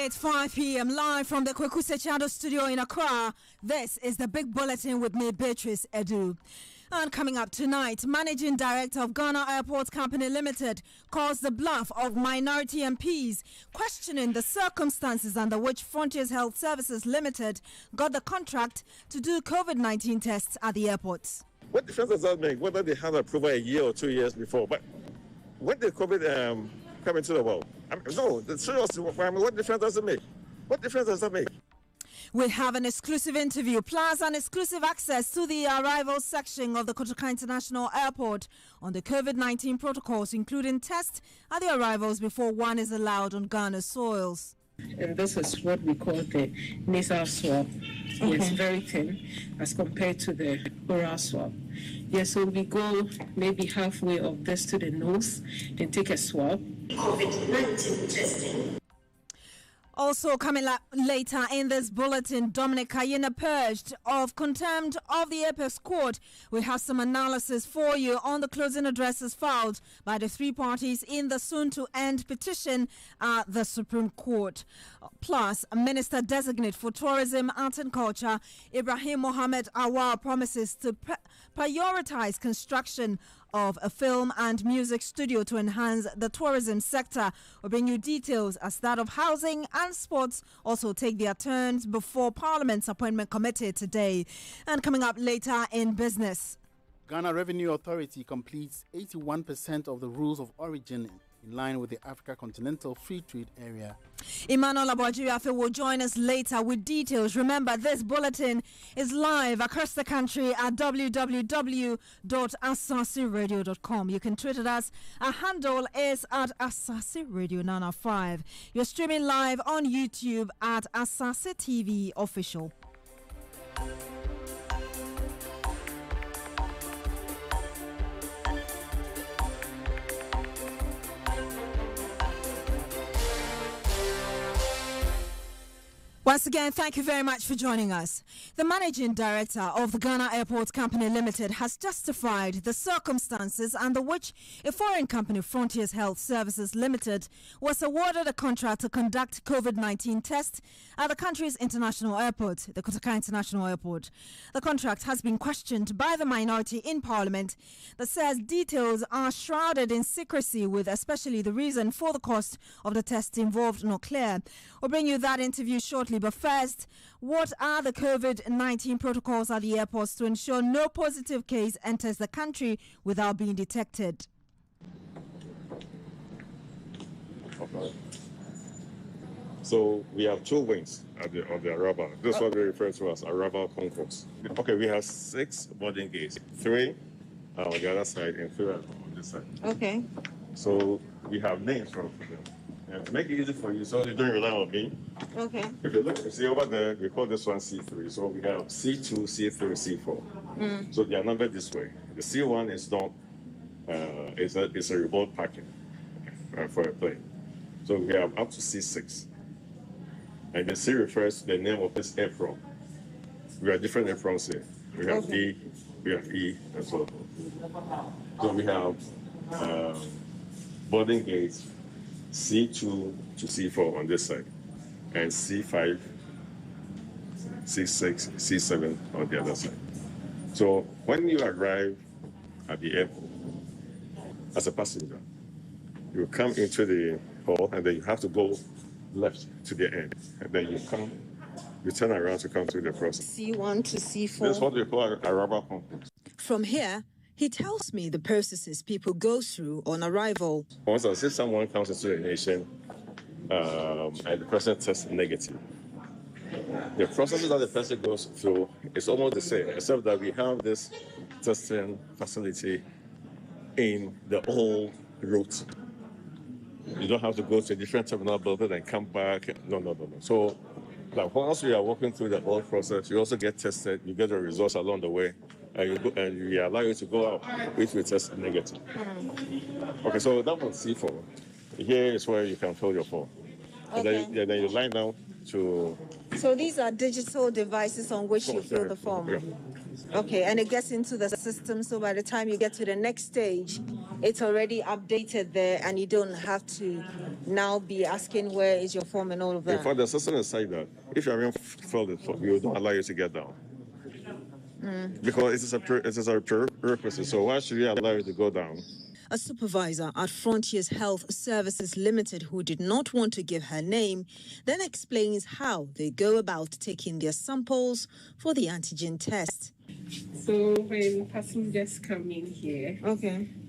It's 5 p.m. live from the Kweku Sechado studio in Accra. This is the Big Bulletin with me, Beatrice Edu. And coming up tonight, Managing Director of Ghana Airports Company Limited calls the bluff of minority MPs, questioning the circumstances under which Frontiers Health Services Limited got the contract to do COVID-19 tests at the airports. What difference does that make, whether they had approval a year or 2 years before? But when did COVID come into the world? Seriously, what difference does it make? What difference does that make? We have an exclusive interview, plus an exclusive access to the arrivals section of the Kotoka International Airport on the COVID-19 protocols, including tests at the arrivals before one is allowed on Ghana's soils. And this is what we call the nasal swab. Okay. It's very thin as compared to the oral swab. So we go maybe halfway of this to the nose, then take a swab. COVID-19 testing. Also coming later in this bulletin, Dominic Kayina purged of contempt of the Apex Court. We have some analysis for you on the closing addresses filed by the three parties in the soon-to-end petition at the Supreme Court. Plus, Minister Designate for Tourism, Art and Culture, Ibrahim Mohammed Awar, promises to prioritize construction of a film and music studio to enhance the tourism sector. We'll bring you details as that of housing and sports also take their turns before Parliament's appointment committee today. And coming up later in business, Ghana Revenue Authority completes 81% of the rules of origin in line with the Africa Continental Free Trade Area. Emmanuel Abojiriafe will join us later with details. Remember, this bulletin is live across the country at www.asaaseradio.com. You can tweet at us. Our handle is at Asaase Radio 905. You're streaming live on YouTube at Asaase TV Official. Once again, thank you very much for joining us. The Managing Director of the Ghana Airports Company Limited has justified the circumstances under which a foreign company, Frontiers Health Services Limited, was awarded a contract to conduct COVID-19 tests at the country's international airport, the Kotoka International Airport. The contract has been questioned by the minority in Parliament that says details are shrouded in secrecy, with especially the reason for the cost of the tests involved not clear. We'll bring you that interview shortly. But first, what are the COVID-19 protocols at the airports to ensure no positive case enters the country without being detected? Okay. So we have two wings of the arrival. This is what we refer to as arrival concourse. Okay, we have 6 boarding gates, 3 on the other side and 3 on this side. Okay. So we have names for them. And to make it easy for you, so you don't rely on me. Okay. If you look, you see over there, we call this one C3. So we have C2, C3, C4. So they are numbered this way. The C1 is not, it's a remote parking for a plane. So we have up to C6. And the C refers to the name of this apron. We have different aprons here. We have D, we have E, and so on. So we have boarding gates C2 to C4 on this side, and C5, C6, C7 on the other side. So when you arrive at the airport as a passenger, you come into the hall and then you have to go left to the end, and then you turn around to come through the process. C1 to C4. That's what we call a rubber complex. From here, he tells me the processes people go through on arrival. Once I say someone comes into the nation and the person tests negative, the processes that the person goes through is almost the same, except that we have this testing facility in the old route. You don't have to go to a different terminal building and come back. No. So, like, once we are walking through the whole process, you also get tested, you get the results along the way. And we allow you to go out if you test negative. Okay, so that was C4. Here is where you can fill your form. Okay. And then you line down to... So these are digital devices on which you fill the form? Yeah. Okay, and it gets into the system, so by the time you get to the next stage, it's already updated there, and you don't have to now be asking where is your form and all of In that. fact, the system is like that. If you haven't filled it, we don't allow you to get down. Because it is a prerequisite. So why should we allow you to go down? A supervisor at Frontiers Health Services Limited, who did not want to give her name, then explains how they go about taking their samples for the antigen test. So when passengers come in here,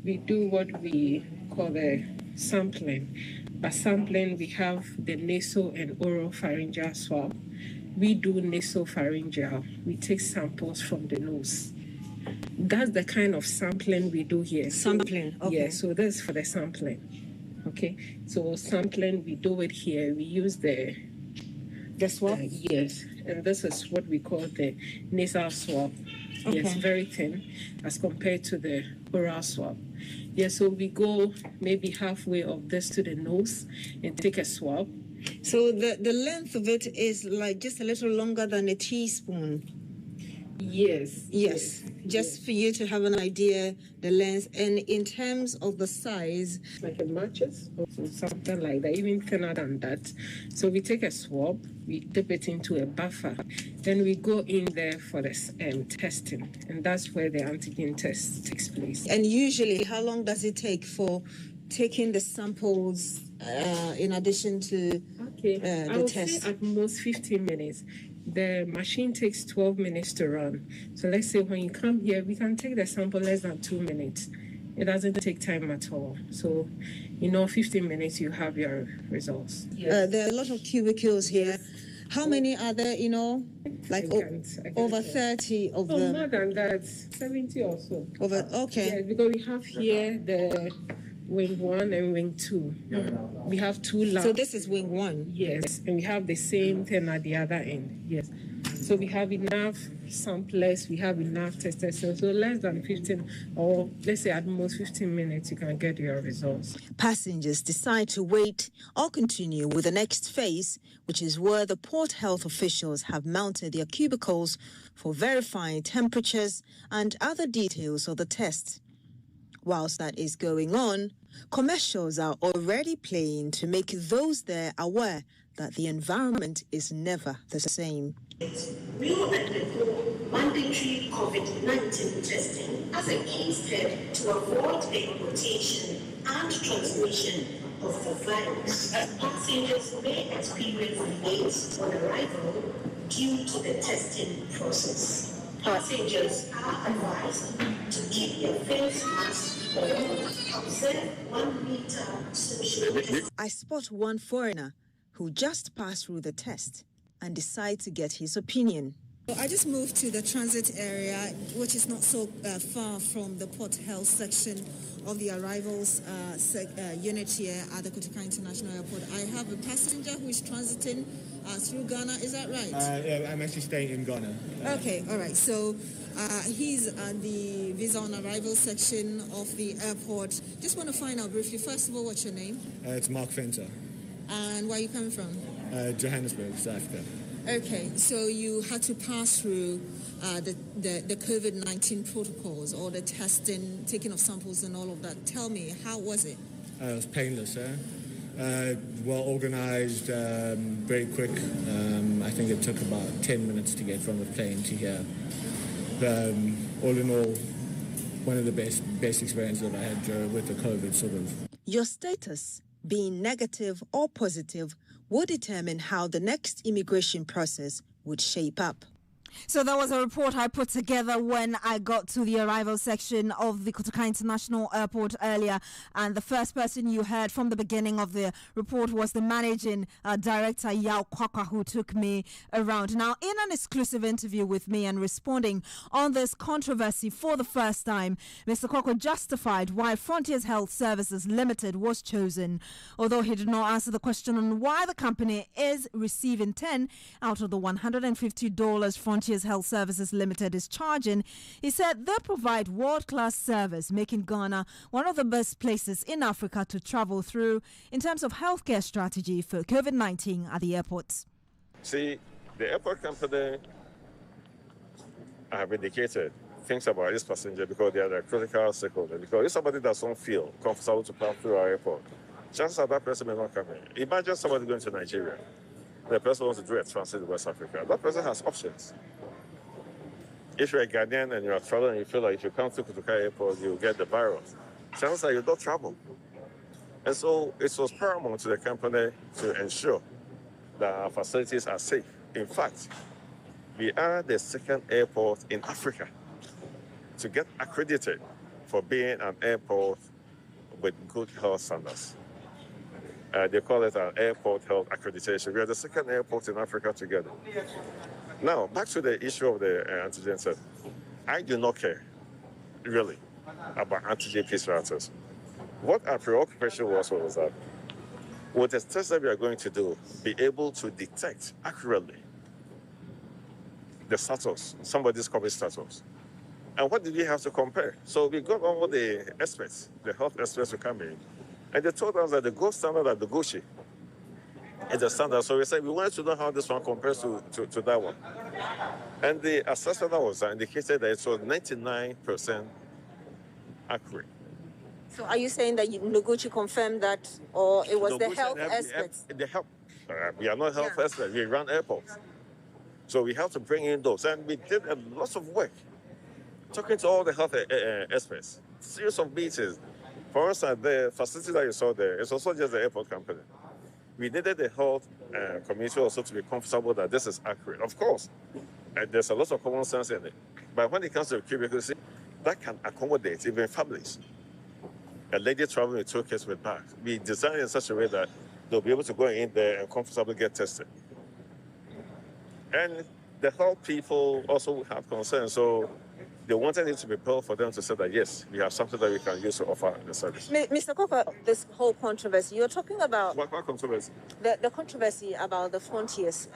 we do what we call the sampling. By sampling, we have the nasal and oral pharyngeal swab. We do nasopharyngeal. We take samples from the nose. That's the kind of sampling we do here. Sampling, okay. Yeah, so that's for the sampling. Okay, so sampling, we do it here. We use the swab? Yes, and this is what we call the nasal swab. Okay. Yes, very thin as compared to the oral swab. Yeah, so we go maybe halfway of this to the nose and take a swab. So the length of it is like just a little longer than a teaspoon. Yes. Just for you to have an idea, the length. And in terms of the size, like a matches or something like that, even thinner than that. So we take a swab, we dip it into a buffer, then we go in there for the testing, and that's where the antigen test takes place. And usually, how long does it take for taking the samples in addition to the test? Say at most 15 minutes. The machine takes 12 minutes to run. So let's say when you come here, we can take the sample less than 2 minutes. It doesn't take time at all. So, 15 minutes, you have your results. Yes. There are a lot of cubicles here. How many are there, like over 30 of them? More than that, 70 or so. Okay. Yeah, because we have here the wing 1 and wing 2. We have 2 labs. So this is wing 1? Yes, and we have the same thing at the other end. Yes. So we have enough samplers, we have enough testers. So less than 15, or let's say at most 15 minutes, you can get your results. Passengers decide to wait or continue with the next phase, which is where the port health officials have mounted their cubicles for verifying temperatures and other details of the test. Whilst that is going on, commercials are already playing to make those there aware that the environment is never the same. We will undergo mandatory COVID-19 testing as a key step to avoid the importation and transmission of the virus. Passengers may experience delays on arrival due to the testing process. Passengers are advised to keep their face mask on, observe 1 meter social distance. I spot one foreigner who just passed through the test and decide to get his opinion. I just moved to the transit area, which is not so far from the Port Health section of the arrivals unit here at the Kotoka International Airport. I have a passenger who is transiting through Ghana. Is that right? Yeah, I'm actually staying in Ghana. Okay, all right. So he's at the visa on arrival section of the airport. Just want to find out briefly, first of all, what's your name? It's Mark Fenter. And where are you coming from? Johannesburg, South Africa. Okay, so you had to pass through the COVID-19 protocols or the testing, taking of samples and all of that. Tell me, how was it? It was painless, well organized, very quick. I think it took about 10 minutes to get from the plane to here. All in all, one of the best experiences that I had with the COVID sort of. Your status, being negative or positive, will determine how the next immigration process would shape up. So that was a report I put together when I got to the arrival section of the Kotoka International Airport earlier. And the first person you heard from the beginning of the report was the managing director, Yao Kwakwa, who took me around. Now, in an exclusive interview with me and responding on this controversy for the first time, Mr. Kwakwa justified why Frontiers Health Services Limited was chosen, although he did not answer the question on why the company is receiving 10 out of the $150 Frontiers Health Services Limited is charging. He said they provide world-class service, making Ghana one of the best places in Africa to travel through in terms of healthcare strategy for COVID-19 at the airports. See, the airport company I have indicated, thinks about this passenger because they are the critical stakeholder. Because if somebody doesn't feel comfortable to pass through our airport, chances are that person may not come in. Imagine somebody going to Nigeria. The person wants to do a transit to West Africa. That person has options. If you're a Ghanaian and you're traveling and you feel like if you come to Kutuka Airport, you'll get the virus, chances are you don't travel. And so it was paramount to the company to ensure that our facilities are safe. In fact, we are the second airport in Africa to get accredited for being an airport with good health standards. They call it an airport health accreditation. We are the second airport in Africa to get it. Now, back to the issue of the antigen test. I do not care, really, about antigen PCR. What our preoccupation was that with the test that we are going to do, be able to detect accurately the status, somebody's COVID status. And what did we have to compare? So we got all the experts, the health experts to come in, and they told us that the gold standard at the Gucci is the standard. So we said we wanted to know how this one compares to that one. And the assessment that was indicated that it was 99% accurate. So are you saying that Noguchi confirmed that, or it was the health experts? The health. We are not health experts. We run airports. So we have to bring in those. And we did a lot of work talking to all the health experts. Series of meetings. For instance, the facility that you saw there is also just the airport company. We needed the health community also to be comfortable that this is accurate. Of course, there's a lot of common sense in it. But when it comes to cubicles, that can accommodate even families. A lady traveling with 2 kids with bags. We designed it in such a way that they'll be able to go in there and comfortably get tested. And the health people also have concerns. So they wanted it to be built for them to say that, yes, we have something that we can use to offer the service. Mr. Coker, this whole controversy, you're talking about... What controversy? The controversy about the Frontiers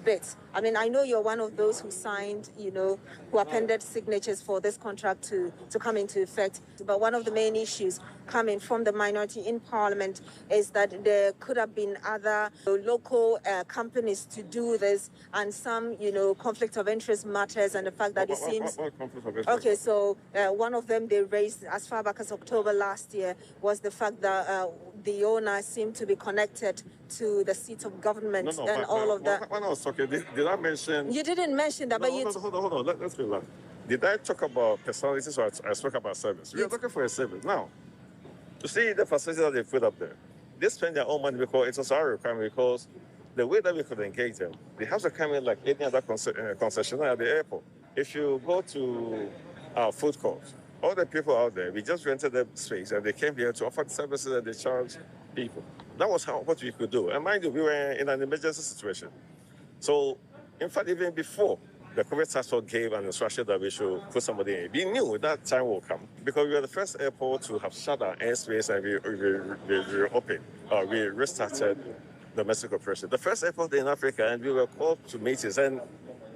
bit. I mean, I know you're one of those who signed, who appended signatures for this contract to come into effect. But one of the main issues coming from the minority in Parliament is that there could have been other local companies to do this, and some, conflict of interest matters, and the fact that it seems... What conflict of interest? Okay, so one of them they raised as far back as October last year was the fact that the owner seemed to be connected to the seat of government all of that. When I was talking, did I mention... You didn't mention that, but you... Hold on. Let's be honest. Did I talk about personalities or I spoke about service? We are looking for a service. Now, to see the facility that they put up there, they spend their own money because it was our requirement, because the way that we could engage them, they have to come in like any other concessionaire at the airport. If you go to our food court, all the people out there, we just rented them space and they came here to offer services that they charge people. That was what we could do. And mind you, we were in an emergency situation. So, in fact, even before the COVID task force gave an instruction that we should put somebody in, we knew that time will come because we were the first airport to have shut our airspace and we reopened, we restarted domestic operation. The first airport in Africa, and we were called to meetings and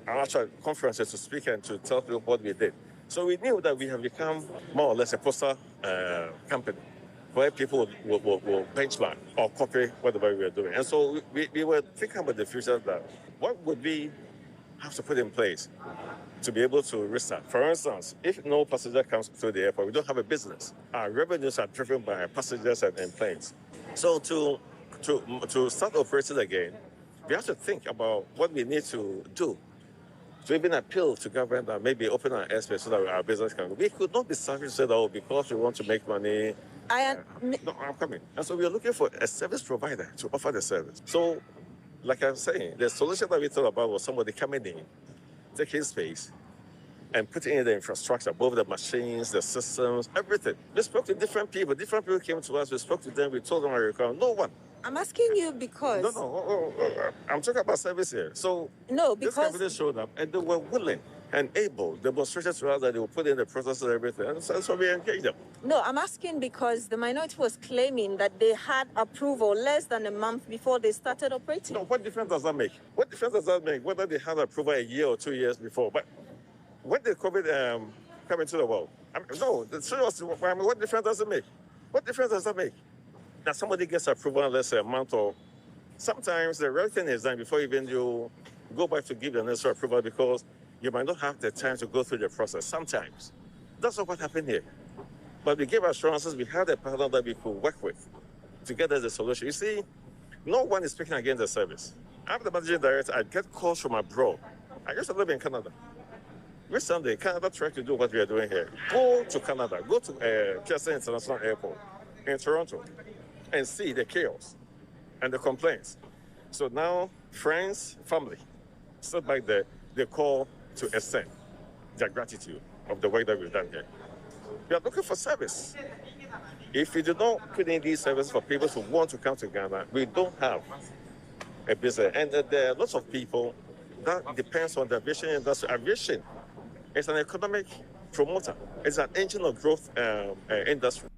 actual conferences to speak and to tell people what we did. So we knew that we have become more or less a poster company where people will benchmark or copy whatever we were doing. And so we were thinking about the future, that what would we have to put in place to be able to restart. For instance, if no passenger comes through the airport, we don't have a business. Our revenues are driven by passengers and planes. So to start operating again, we have to think about what we need to do to even appeal to government that maybe open our airspace so that our business can go. We could not be selfish and say, because we want to make money. No, I'm coming. And so we are looking for a service provider to offer the service. So, like I'm saying, the solution that we thought about was somebody coming in, taking space, and putting in the infrastructure, both the machines, the systems, everything. We spoke to different people. Different people came to us. We spoke to them. We told them our requirement. No one. I'm asking you because... No. I'm talking about service here. So this company showed up and they were willing and able, demonstrated to us that they will put in the processes and everything. And so we engaged them. No, I'm asking because the minority was claiming that they had approval less than a month before they started operating. No, what difference does that make? What difference does that make whether they had approval a year or 2 years before? But when did COVID come into the world? Seriously, what difference does it make? What difference does that make? That somebody gets approval less than a month, or sometimes the right thing is done before even you go back to give the necessary approval, because You might not have the time to go through the process sometimes. That's not what happened here. But we gave assurances, we had a partner that we could work with to get us a solution. You see, no one is speaking against the service. I'm the managing director. I get calls from abroad. I used to live in Canada. Recently, Canada tried to do what we are doing here. Go to Canada, go to Pearson International Airport in Toronto and see the chaos and the complaints. So now, friends, family, sit back there, they call to extend their gratitude of the work that we've done here. We are looking for service. If we do not put in these services for people who want to come to Ghana, we don't have a business. And there are lots of people that depends on the aviation industry. Aviation is an economic promoter. It's an engine of growth industry.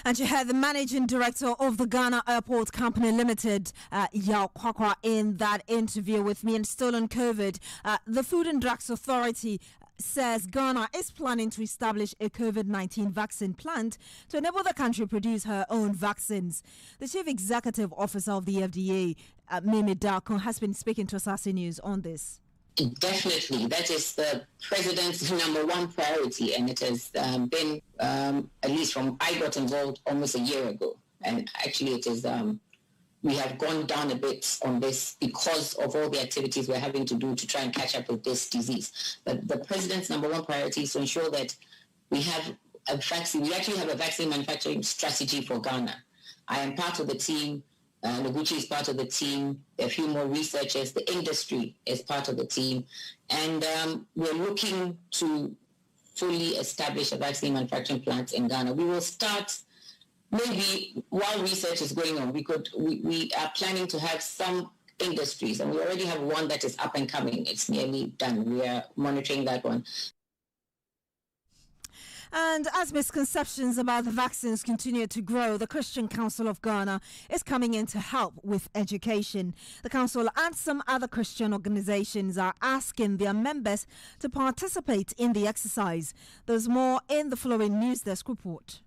And you heard the managing director of the Ghana Airport Company Limited, Yao Kwakwa, in that interview with me. And still on COVID, the Food and Drugs Authority says Ghana is planning to establish a COVID-19 vaccine plant to enable the country produce her own vaccines. The Chief Executive Officer of the FDA, Mimi Darko, has been speaking to Asaase News on this. Definitely. That is the president's number one priority, and it has been, at least from I got involved almost a year ago. And actually it is, we have gone down a bit on this because of all the activities we're having to do to try and catch up with this disease. But the president's number one priority is to ensure that we have a vaccine. We actually have a vaccine manufacturing strategy for Ghana. I am part of the team. Noguchi is part of the team. There are a few more researchers. The industry is part of the team. And we're looking to fully establish a vaccine manufacturing plant in Ghana. We will start maybe while research is going on. We are planning to have some industries, and we already have one that is up and coming. It's nearly done. We are monitoring that one. And as misconceptions about the vaccines continue to grow, the Christian Council of Ghana is coming in to help with education. The council and some other Christian organizations are asking their members to participate in the exercise. There's more in the following News Desk report.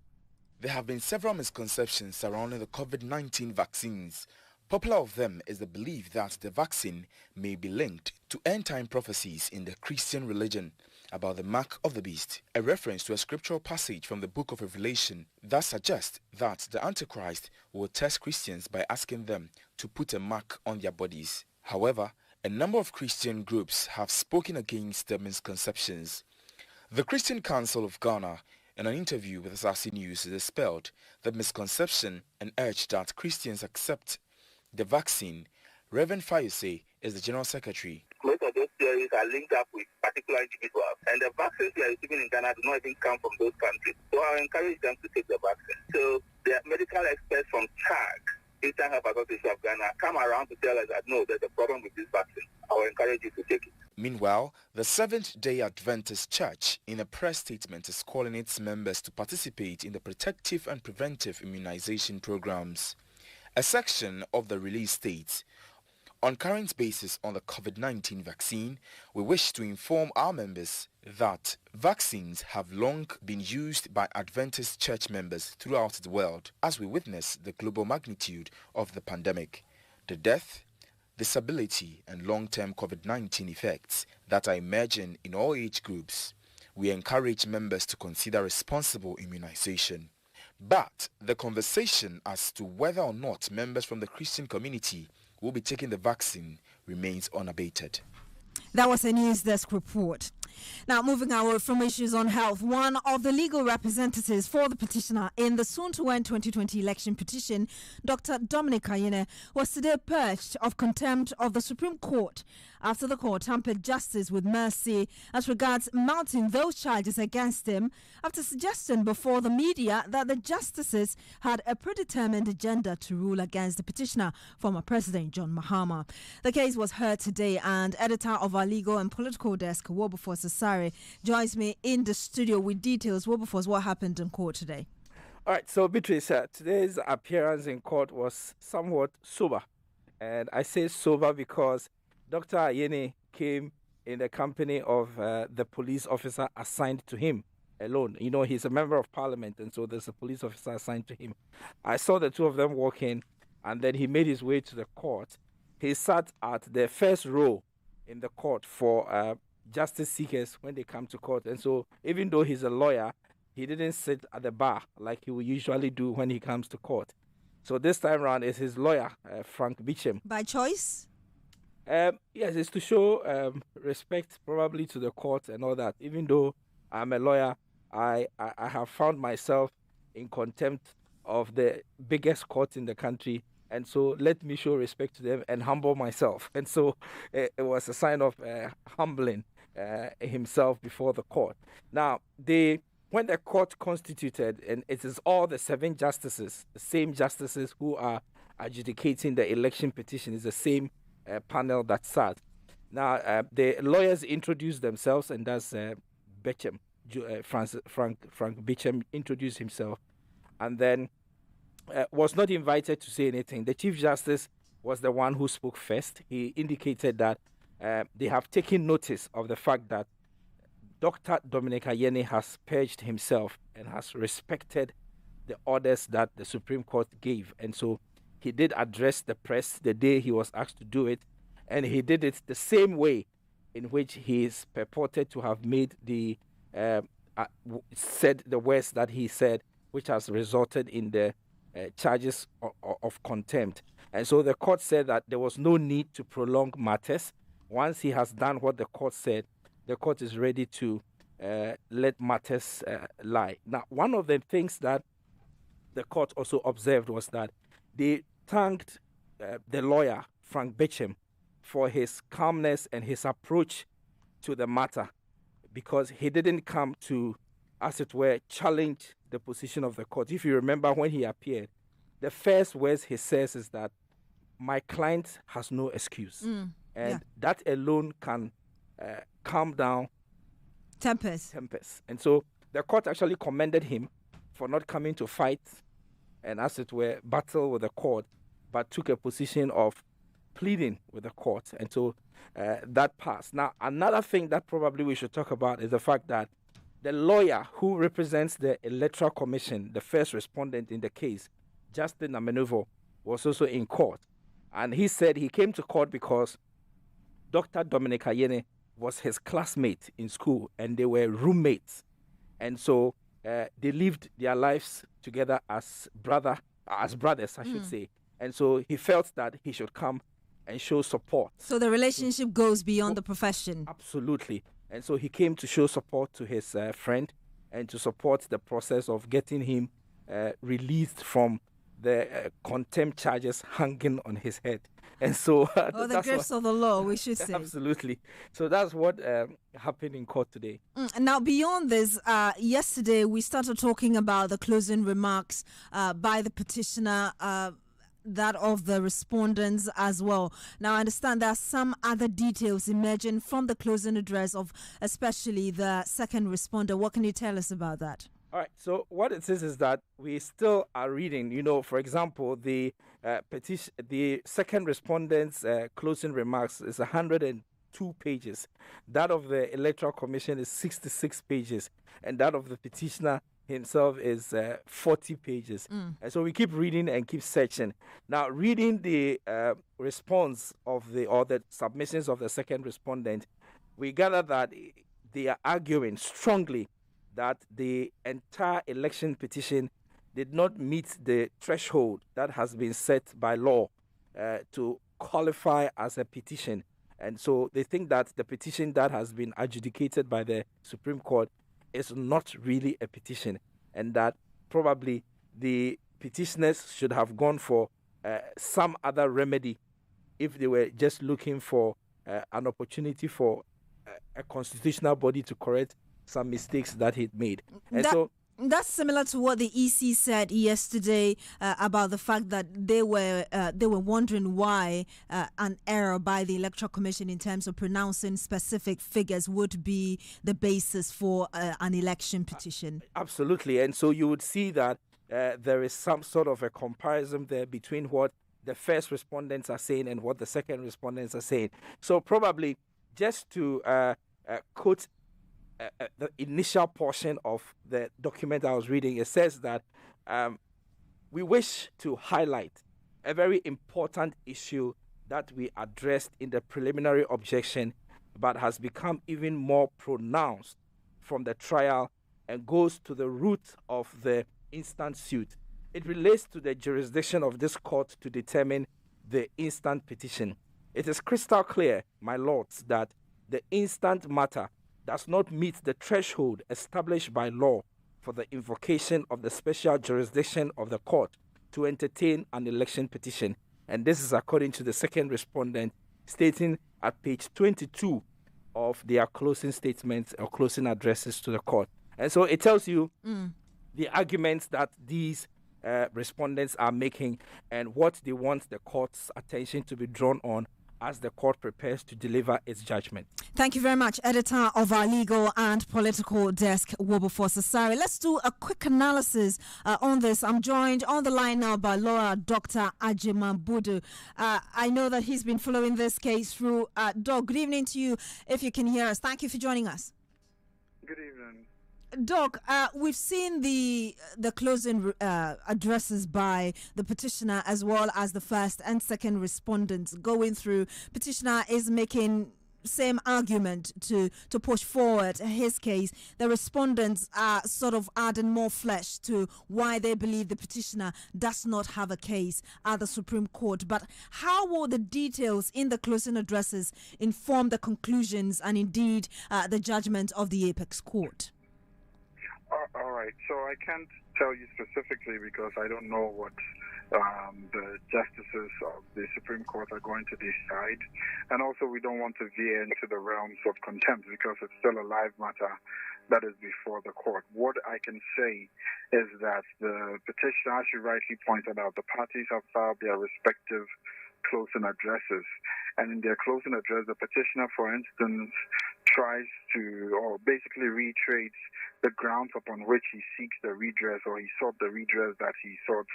There have been several misconceptions surrounding the COVID-19 vaccines. Popular of them is the belief that the vaccine may be linked to end-time prophecies in the Christian religion about the mark of the beast, a reference to a scriptural passage from the book of Revelation that suggests that the Antichrist will test Christians by asking them to put a mark on their bodies. However, a number of Christian groups have spoken against the misconceptions. The Christian Council of Ghana, in an interview with Asaase News, dispelled the misconception and urged that Christians accept the vaccine. Reverend Fayose is the General Secretary. Most of those theories are linked up with particular individuals, and the vaccines we are receiving in Ghana do not even come from those countries. So I encourage them to take the vaccine. So the medical experts from CHAG, Eastern Health Association of Ghana, come around to tell us that no, there's a problem with this vaccine. I will encourage you to take it. Meanwhile, the Seventh-day Adventist Church, in a press statement, is calling its members to participate in the protective and preventive immunization programs. A section of the release states, on current basis on the COVID-19 vaccine, we wish to inform our members that vaccines have long been used by Adventist church members throughout the world as we witness the global magnitude of the pandemic, the death, disability and long-term COVID-19 effects that are emerging in all age groups. We encourage members to consider responsible immunization. But the conversation as to whether or not members from the Christian community will be taking the vaccine remains unabated. That was a News Desk report. Now, moving away from issues on health, one of the legal representatives for the petitioner in the soon-to-end 2020 election petition, Dr. Dominic Ayine, was today purged of contempt of the Supreme Court after the court hampered justice with mercy as regards mounting those charges against him after suggesting before the media that the justices had a predetermined agenda to rule against the petitioner, former President John Mahama. The case was heard today, and editor of our legal and political desk, Wilberforce Asare, joins me in the studio with details. Wilberforce, what happened in court today? All right, so Beatrice, today's appearance in court was somewhat sober. And I say sober because Dr. Ayine came in the company of the police officer assigned to him alone. You know, he's a member of parliament, and so there's a police officer assigned to him. I saw the two of them walk in, and then he made his way to the court. He sat at the first row in the court for justice seekers when they come to court. And so even though he's a lawyer, he didn't sit at the bar like he would usually do when he comes to court. So this time around, it's his lawyer, Frank Beecham. By choice? Yes, it's to show respect probably to the court and all that. Even though I'm a lawyer, I have found myself in contempt of the biggest court in the country. And so let me show respect to them and humble myself. And so it was a sign of humbling himself before the court. Now, when the court constituted, and it is all the 7 justices, the same justices who are adjudicating the election petition, is the same panel that sat. Now, the lawyers introduced themselves, and that's Beecham, Frank Beecham introduced himself, and then was not invited to say anything. The Chief Justice was the one who spoke first. He indicated that they have taken notice of the fact that Dr. Dominic Ayeni has purged himself and has respected the orders that the Supreme Court gave. And so he did address the press the day he was asked to do it, and he did it the same way in which he is purported to have made said the words that he said, which has resulted in the charges of contempt. And so the court said that there was no need to prolong matters. Once he has done what the court said, the court is ready to let matters lie. Now, one of the things that the court also observed was that they thanked the lawyer, Frank Beecham, for his calmness and his approach to the matter, because he didn't come to, as it were, challenge the position of the court. If you remember when he appeared, the first words he says is that my client has no excuse. And that alone can calm down tempers. And so the court actually commended him for not coming to fight and, as it were, battle with the court, but took a position of pleading with the court. And so that passed. Now, another thing that probably we should talk about is the fact that the lawyer who represents the Electoral Commission, the first respondent in the case, Justin Amenuvo, was also in court. And he said he came to court because Dr. Dominic Ayeni was his classmate in school and they were roommates. And so they lived their lives together as brothers, I should say. And so he felt that he should come and show support. So the relationship goes beyond the profession. Absolutely. And so he came to show support to his friend and to support the process of getting him released from the contempt charges hanging on his head. And so the grips of the law, we should say. Absolutely. So that's what happened in court today. Now, beyond this, yesterday we started talking about the closing remarks by the petitioner, that of the respondents as well. Now, I understand there are some other details emerging from the closing address of especially the second responder. What can you tell us about that? All right. So what it says is that we still are reading, for example, the petition, the second respondent's closing remarks is 102 pages. That of the Electoral Commission is 66 pages. And that of the petitioner himself is 40 pages. And so we keep reading and keep searching. Now, reading the response of the submissions of the second respondent, we gather that they are arguing strongly that the entire election petition did not meet the threshold that has been set by law to qualify as a petition. And so they think that the petition that has been adjudicated by the Supreme Court is not really a petition, and that probably the petitioners should have gone for some other remedy if they were just looking for an opportunity for a constitutional body to correct some mistakes that he'd made. And that's similar to what the EC said yesterday about the fact that they were wondering why an error by the Electoral Commission in terms of pronouncing specific figures would be the basis for an election petition. Absolutely. And so you would see that there is some sort of a comparison there between what the first respondents are saying and what the second respondents are saying. So probably just to quote the initial portion of the document I was reading, it says that we wish to highlight a very important issue that we addressed in the preliminary objection but has become even more pronounced from the trial and goes to the root of the instant suit. It relates to the jurisdiction of this court to determine the instant petition. It is crystal clear, my lords, that the instant matter does not meet the threshold established by law for the invocation of the special jurisdiction of the court to entertain an election petition. And this is according to the second respondent, stating at page 22 of their closing statements or closing addresses to the court. And so it tells you the arguments that these respondents are making and what they want the court's attention to be drawn on as the court prepares to deliver its judgment. Thank you very much, editor of our legal and political desk, Wilberforce Asaase. Let's do a quick analysis on this. I'm joined on the line now by lawyer Dr. Agyemang Budu. I know that he's been following this case through. Doc, good evening to you, if you can hear us. Thank you for joining us. Good evening. Doc, we've seen the closing addresses by the petitioner as well as the first and second respondents going through. Petitioner is making same argument to push forward his case. The respondents are sort of adding more flesh to why they believe the petitioner does not have a case at the Supreme Court. But how will the details in the closing addresses inform the conclusions and indeed the judgment of the Apex Court? All right. So I can't tell you specifically because I don't know what the justices of the Supreme Court are going to decide. And also we don't want to veer into the realms of contempt because it's still a live matter that is before the court. What I can say is that the petitioner, as you rightly pointed out, the parties have filed their respective closing addresses. And in their closing address, the petitioner, for instance, tries to, or basically reiterates the grounds upon which he seeks the redress, or he sought the redress that he sought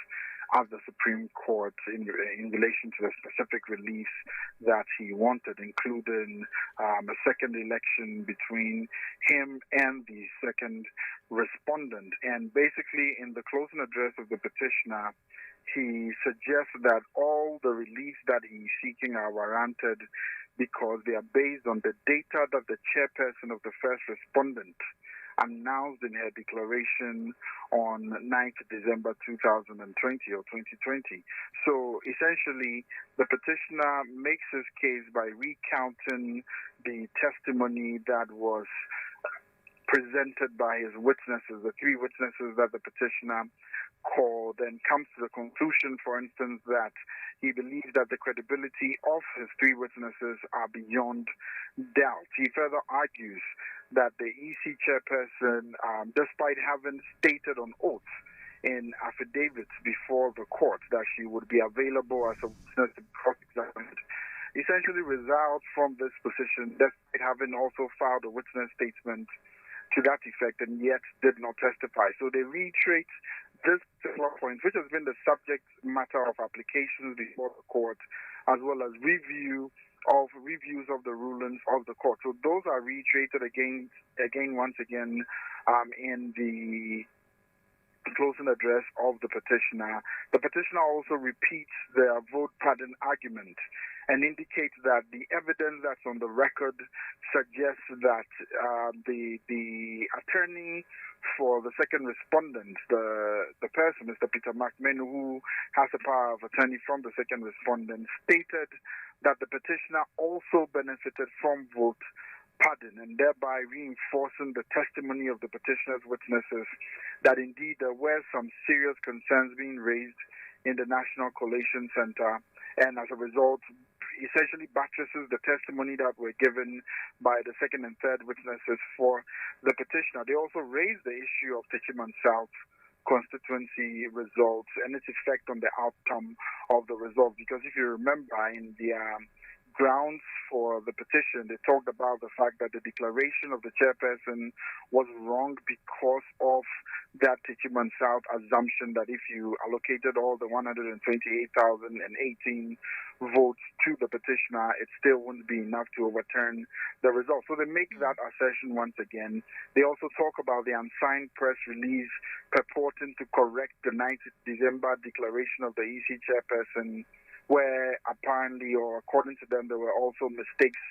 at the Supreme Court in relation to the specific reliefs that he wanted, including a second election between him and the second respondent. And basically, in the closing address of the petitioner, he suggests that all the reliefs that he's seeking are warranted because they are based on the data that the chairperson of the first respondent announced in her declaration on 9th December 2020 or 2020. So essentially, the petitioner makes his case by recounting the testimony that was presented by his witnesses, the three witnesses that the petitioner called, and comes to the conclusion, for instance, that he believes that the credibility of his three witnesses are beyond doubt. He further argues that the EC chairperson, despite having stated on oath in affidavits before the court that she would be available as a witness to be cross-examined, essentially results from this position, despite having also filed a witness statement to that effect and yet did not testify. So they reiterate this particular point, which has been the subject matter of applications before the court, as well as reviews of the rulings of the court. So those are reiterated once again in the closing address of the petitioner. The petitioner also repeats their vote pardon argument and indicates that the evidence that's on the record suggests that the attorney for the second respondent, the person, Mr. Peter McMahon, who has the power of attorney from the second respondent, stated that the petitioner also benefited from vote pardon, and thereby reinforcing the testimony of the petitioner's witnesses that indeed there were some serious concerns being raised in the National Collation Center, and as a result essentially buttresses the testimony that were given by the second and third witnesses for the petitioner. They also raised the issue of Techiman South constituency results and its effect on the outcome of the results, because if you remember in the grounds for the petition, they talked about the fact that the declaration of the chairperson was wrong because of that Techiman South assumption that if you allocated all the 128,018 votes to the petitioner, it still wouldn't be enough to overturn the result. So they make that assertion once again. They also talk about the unsigned press release purporting to correct the 9th December declaration of the EC chairperson, where apparently, or according to them, there were also mistakes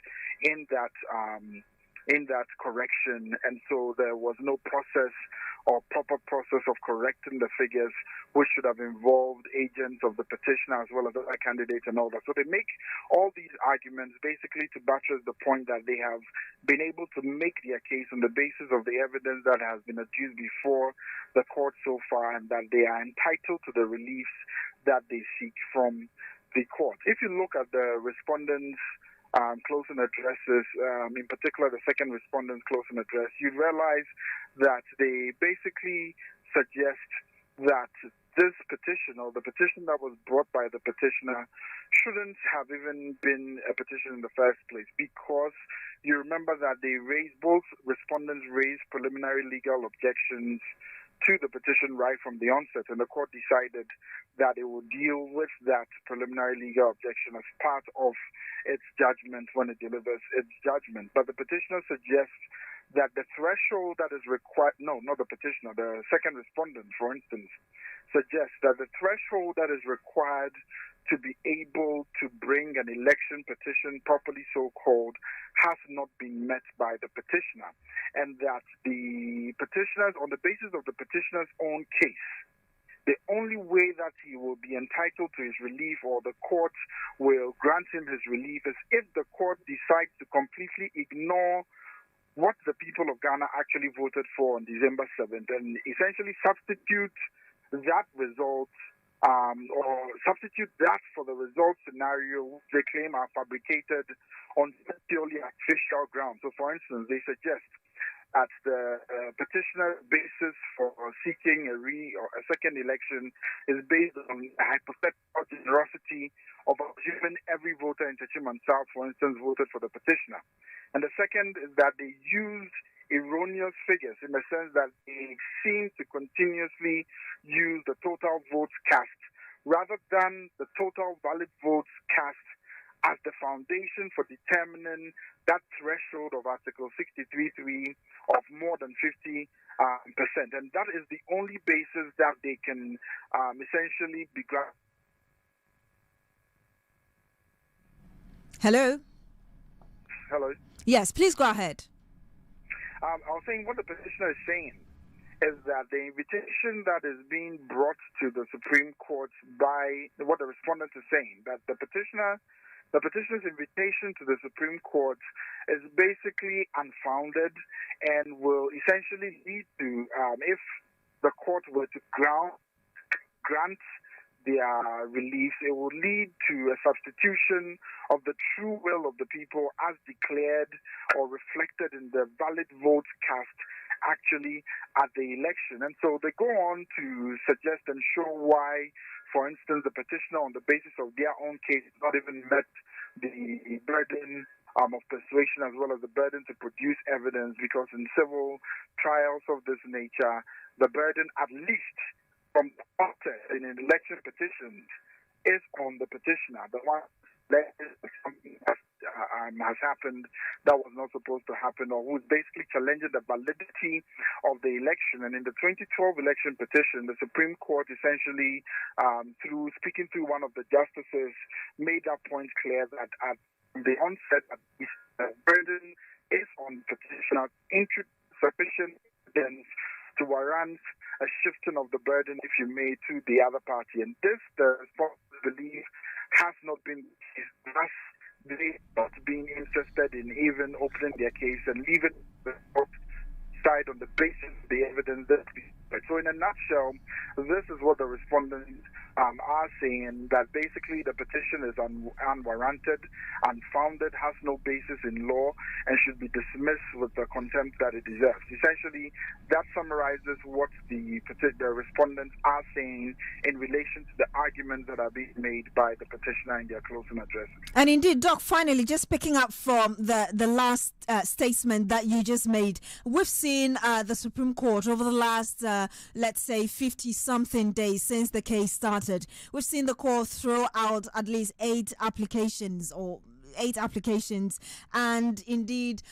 in that correction, and so there was no process or proper process of correcting the figures, which should have involved agents of the petitioner as well as other candidates and all that. So they make all these arguments basically to buttress the point that they have been able to make their case on the basis of the evidence that has been adduced before the court so far, and that they are entitled to the reliefs that they seek from the court. If you look at the respondents' closing addresses, in particular the second respondent's closing address, you realize that they basically suggest that this petition, or the petition that was brought by the petitioner, shouldn't have even been a petition in the first place, because you remember that both respondents raised preliminary legal objections to the petition right from the onset, and the court decided that it would deal with that preliminary legal objection as part of its judgment when it delivers its judgment. But the petitioner suggests that the threshold that is required, no, not the petitioner, the second respondent, for instance, suggests that the threshold that is required to be able to bring an election petition, properly so called, has not been met by the petitioner, and that the petitioners, on the basis of the petitioner's own case, the only way that he will be entitled to his relief, or the court will grant him his relief, is if the court decides to completely ignore what the people of Ghana actually voted for on December 7th and essentially substitute that result or substitute that for the result scenario they claim are fabricated on purely official grounds. So, for instance, they suggest that the petitioner's basis for seeking a second election is based on a hypothetical generosity of assuming every voter in Techiman South, for instance, voted for the petitioner. And the second is that they used erroneous figures, in the sense that they seem to continuously use the total votes cast rather than the total valid votes cast as the foundation for determining that threshold of Article 63.3 of more than 50%. And that is the only basis that they can essentially be granted. Hello? Hello? Yes, please go ahead. I was saying what the petitioner is saying is that the invitation that is being brought to the Supreme Court by what the respondent is saying, that the petitioner's invitation to the Supreme Court is basically unfounded and will essentially lead to, if the court were to grant their relief, it will lead to a substitution of the true will of the people as declared or reflected in the valid votes cast actually at the election. And so they go on to suggest and show why, for instance, the petitioner, on the basis of their own case, not even met the burden of persuasion as well as the burden to produce evidence, because in civil trials of this nature, the burden, at least from the author in an election petition, is on the petitioner. The one that something has happened that was not supposed to happen, or who's basically challenging the validity of the election. And in the 2012 election petition, the Supreme Court essentially, through speaking to one of the justices, made that point clear that at the onset, the burden is on the petitioner, sufficient evidence to warrant a shifting of the burden, if you may, to the other party. And this, the respondents believe, has not been, thus they not being interested in even opening their case and leave it the court side on the basis of the evidence that we. So in a nutshell, this is what the respondents are saying, that basically the petition is unwarranted, unfounded, has no basis in law, and should be dismissed with the contempt that it deserves. Essentially, that summarizes what the respondents are saying in relation to the arguments that are being made by the petitioner in their closing addresses. And indeed, Doc, finally, just picking up from the last statement that you just made, we've seen the Supreme Court over the last, let's say, 50-something days since the case started. We've seen the court throw out at least 8 applications, and indeed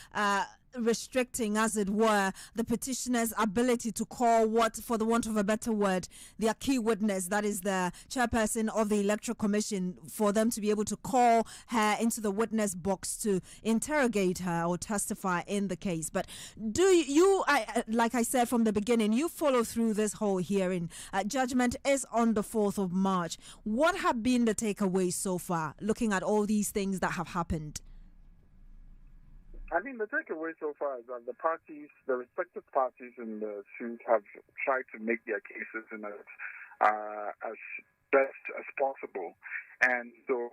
restricting, as it were, the petitioner's ability to call what, for the want of a better word, their key witness, that is the chairperson of the Electoral Commission, for them to be able to call her into the witness box to interrogate her or testify in the case. But do you, like I said from the beginning, you follow through this whole hearing. Judgment is on the 4th of March. What have been the takeaways so far, looking at all these things that have happened? I mean, the takeaway so far is that the respective parties in the suit have tried to make their cases in as best as possible. And so,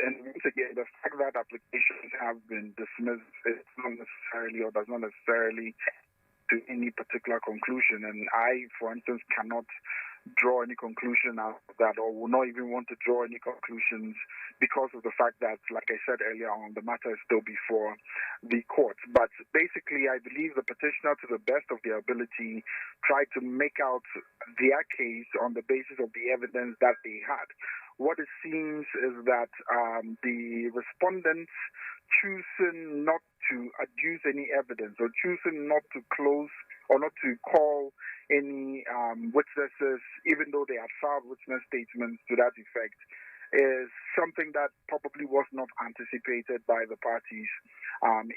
and once again, the fact that applications have been dismissed is not necessarily, or does not necessarily, to any particular conclusion. And I, for instance, cannot draw any conclusion out of that, or will not even want to draw any conclusions, because of the fact that, like I said earlier on, the matter is still before the courts. But basically, I believe the petitioner, to the best of their ability, tried to make out their case on the basis of the evidence that they had. What it seems is that the respondents choosing not to adduce any evidence, or choosing not to close or not to call any witnesses, even though they had filed witness statements to that effect, is something that probably was not anticipated by the parties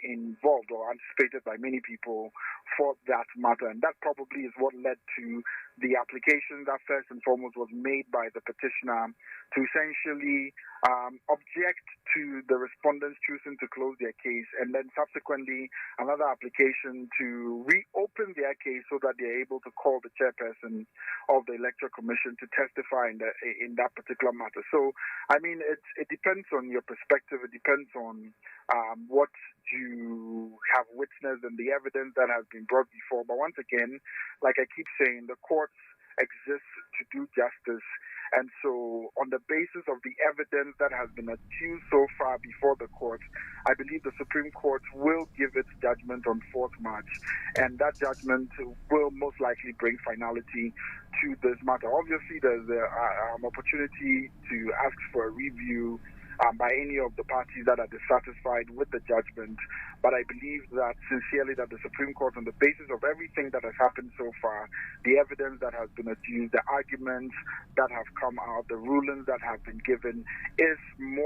involved, or anticipated by many people for that matter. And that probably is what led to the application that first and foremost was made by the petitioner to essentially object to the respondents choosing to close their case, and then subsequently another application to reopen their case so that they're able to call the chairperson of the Electoral Commission to testify in that particular matter. So, I mean, it depends on your perspective. It depends on what you have witnessed and the evidence that has been brought before. But once again, like I keep saying, the courts exist to do justice. And so, on the basis of the evidence that has been adduced so far before the court, I believe the Supreme Court will give its judgment on 4th March. And that judgment will most likely bring finality to this matter. Obviously, there's an opportunity to ask for a review by any of the parties that are dissatisfied with the judgment. But I believe that sincerely that the Supreme Court, on the basis of everything that has happened so far, the evidence that has been adduced, the arguments that have come out, the rulings that have been given, is more